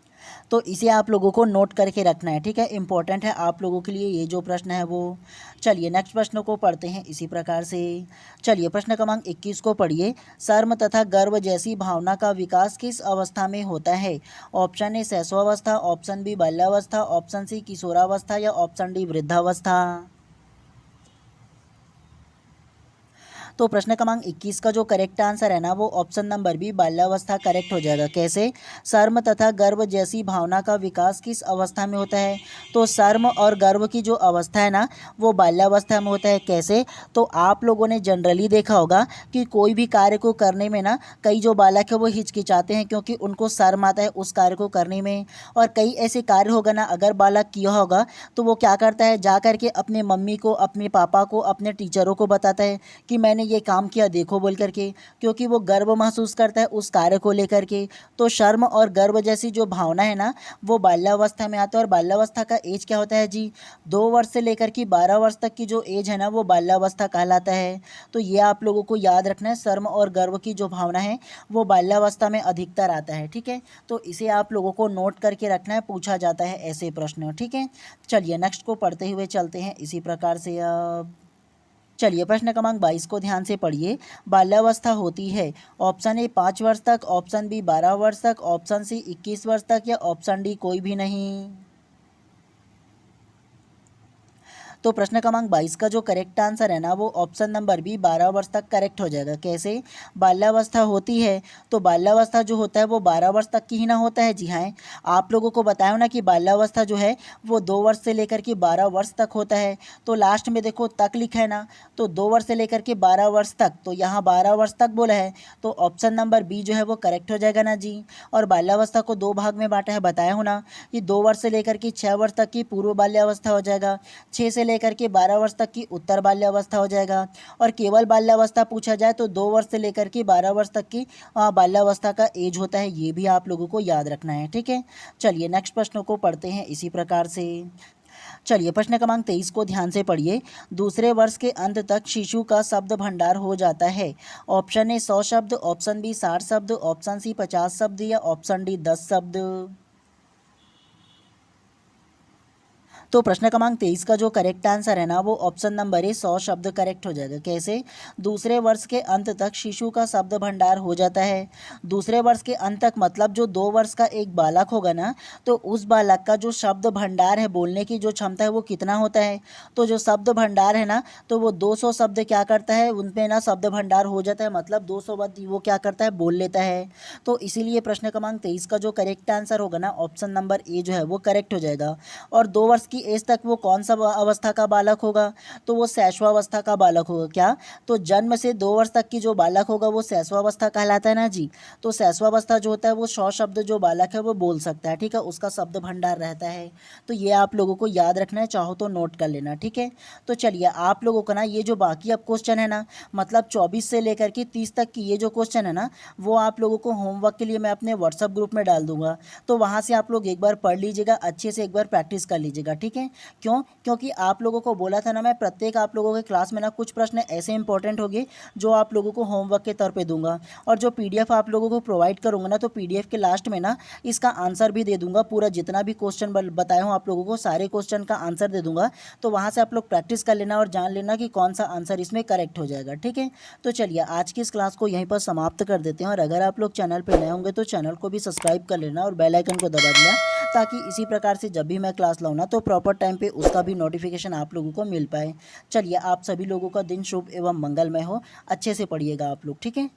तो इसे आप लोगों को नोट करके रखना है, ठीक है, इंपॉर्टेंट है आप लोगों के लिए ये जो प्रश्न है वो। चलिए नेक्स्ट प्रश्न को पढ़ते हैं इसी प्रकार से। चलिए प्रश्न क्रमांक 21 को पढ़िए। शर्म तथा गर्व जैसी भावना का विकास किस अवस्था में होता है? ऑप्शन ए शैशवावस्था, ऑप्शन बी बाल्यावस्था, ऑप्शन सी किशोरावस्था या ऑप्शन डी वृद्धावस्था। तो प्रश्न क्रमांक 21 का जो करेक्ट आंसर है ना वो ऑप्शन नंबर बी बाल्यावस्था करेक्ट हो जाएगा। कैसे? शर्म तथा गर्व जैसी भावना का विकास किस अवस्था में होता है? तो शर्म और गर्व की जो अवस्था है ना वो बाल्यावस्था में होता है। कैसे? तो आप लोगों ने जनरली देखा होगा कि कोई भी कार्य को करने में ना कई जो बालक है वो हिचकिचाते हैं क्योंकि उनको शर्म आता है उस कार्य को करने में। और कई ऐसे कार्य होगा ना अगर बालक किया होगा तो वो क्या करता है, जा करके अपने मम्मी को, अपने पापा को, अपने टीचरों को बताता है कि मैंने ये काम किया देखो बोल करके, क्योंकि वो गर्व महसूस करता है उस कार्य को लेकर के। तो शर्म और गर्व जैसी जो भावना है ना वो बाल्यावस्था में आता है। और बाल्यावस्था का एज क्या होता है जी? 2 वर्ष से लेकर के 12 वर्ष तक की जो एज है ना वो बाल्यावस्था कहलाता है। तो ये आप लोगों को याद रखना है, शर्म और गर्व की जो भावना है वो बाल्यावस्था में अधिकतर आता है, ठीक है। तो इसे आप लोगों को नोट करके रखना है, पूछा जाता है ऐसे प्रश्न, ठीक है। चलिए नेक्स्ट को पढ़ते हुए चलते हैं इसी प्रकार से। अब चलिए प्रश्न क्रमांक 22 को ध्यान से पढ़िए। बाल्यावस्था होती है ऑप्शन ए 5 वर्ष तक, ऑप्शन बी 12 वर्ष तक, ऑप्शन सी 21 वर्ष तक या ऑप्शन डी कोई भी नहीं। तो प्रश्न क्रमांक 22 का जो करेक्ट आंसर है ना वो ऑप्शन नंबर बी 12 वर्ष तक करेक्ट हो जाएगा। कैसे? बाल्यावस्था होती है तो बाल्यावस्था जो होता है वो 12 वर्ष तक की ही ना होता है। जी हाँ, आप लोगों को बताया ना कि बाल्यावस्था जो है वो 2 वर्ष से लेकर के 12 वर्ष तक होता है। तो लास्ट में देखो तक लिखा है ना, तो 2 वर्ष से लेकर के 12 वर्ष तक, तो यहाँ 12 वर्ष तक बोला है तो ऑप्शन नंबर बी जो है वो करेक्ट हो जाएगा ना जी। और बाल्यावस्था को 2 भाग में बांटा है, बताया हो ना कि 2 वर्ष से लेकर के 6 वर्ष तक की पूर्व बाल्यावस्था हो जाएगा, 6 से लेकर के 12 वर्ष तक की उत्तर बाल्यावस्था हो जाएगा। और केवल बाल्यावस्था पूछा जाए तो 2 वर्ष से लेकर के 12 वर्ष तक की बाल्यावस्था का एज होता है। ये भी आप लोगों को याद रखना है, ठीक है। चलिए नेक्स्ट प्रश्न को पढ़ते हैं इसी प्रकार से। चलिए प्रश्न क्रमांक 23 को ध्यान से पढ़िए। दूसरे वर्ष के अंत तक शिशु का शब्द भंडार हो जाता है। ऑप्शन ए 100 शब्द, ऑप्शन बी 60 शब्द, ऑप्शन सी 50 शब्द या ऑप्शन डी 10 शब्द। तो प्रश्न क्रमांक 23 का जो करेक्ट आंसर है ना वो ऑप्शन नंबर ए 100 शब्द करेक्ट हो जाएगा। कैसे? दूसरे वर्ष के अंत तक शिशु का शब्द भंडार हो जाता है। दूसरे वर्ष के अंत तक मतलब जो 2 वर्ष का एक बालक होगा ना, तो उस बालक का जो शब्द भंडार है, बोलने की जो क्षमता है वो कितना होता है? तो जो शब्द भंडार है ना, तो वो 200 शब्द क्या करता है, उनपे ना शब्द भंडार हो जाता है, मतलब 200 शब्द वो क्या करता है, बोल लेता है। तो इसीलिए प्रश्न क्रमांक 23 का जो करेक्ट आंसर होगा ना ऑप्शन नंबर ए जो है वो करेक्ट हो जाएगा। और 2 वर्ष की एज तक वो कौन सा अवस्था का बालक होगा? तो वो शैशवावस्था का बालक होगा। क्या? तो जन्म से 2 वर्ष तक की जो बालक होगा वो शैशवावस्था कहलाता है ना जी। तो शैशवावस्था जो होता है वो 100 शब्द जो बालक है वो बोल सकता है, ठीक है, उसका शब्द भंडार रहता है। तो ये आप लोगों को याद रखना है, चाहो तो नोट कर लेना, ठीक है। तो चलिए आप लोगों का ना ये जो बाकी अब क्वेश्चन है ना, मतलब 24 से लेकर के 30 तक की ये जो क्वेश्चन है ना, वो आप लोगों को होमवर्क के लिए मैं अपने व्हाट्सअप ग्रुप में डाल दूंगा। तो वहाँ से आप लोग एक बार पढ़ लीजिएगा, अच्छे से एक बार प्रैक्टिस कर लीजिएगा, ठीक है। क्यों? क्योंकि आप लोगों को बोला था ना मैं, प्रत्येक आप लोगों के क्लास में ना कुछ प्रश्न ऐसे इंपॉर्टेंट होंगे जो आप लोगों को होमवर्क के तौर पे दूंगा। और जो पीडीएफ आप लोगों को प्रोवाइड करूंगा ना, तो पीडीएफ के लास्ट में ना इसका आंसर भी दे दूंगा। पूरा जितना भी क्वेश्चन बताए हूँ आप लोगों को, सारे क्वेश्चन का आंसर दे दूंगा। तो वहाँ से आप लोग प्रैक्टिस कर लेना और जान लेना कि कौन सा आंसर इसमें करेक्ट हो जाएगा, ठीक है। तो चलिए आज की इस क्लास को यहीं पर समाप्त कर देते हैं। और अगर आप लोग चैनल पर नए होंगे तो चैनल को भी सब्सक्राइब कर लेना और बेल आइकन को दबा देना, ताकि इसी प्रकार से जब भी मैं क्लास लाऊँ ना तो प्रॉपर टाइम पे उसका भी नोटिफिकेशन आप लोगों को मिल पाए। चलिए आप सभी लोगों का दिन शुभ एवं मंगलमय हो। अच्छे से पढ़िएगा आप लोग, ठीक है।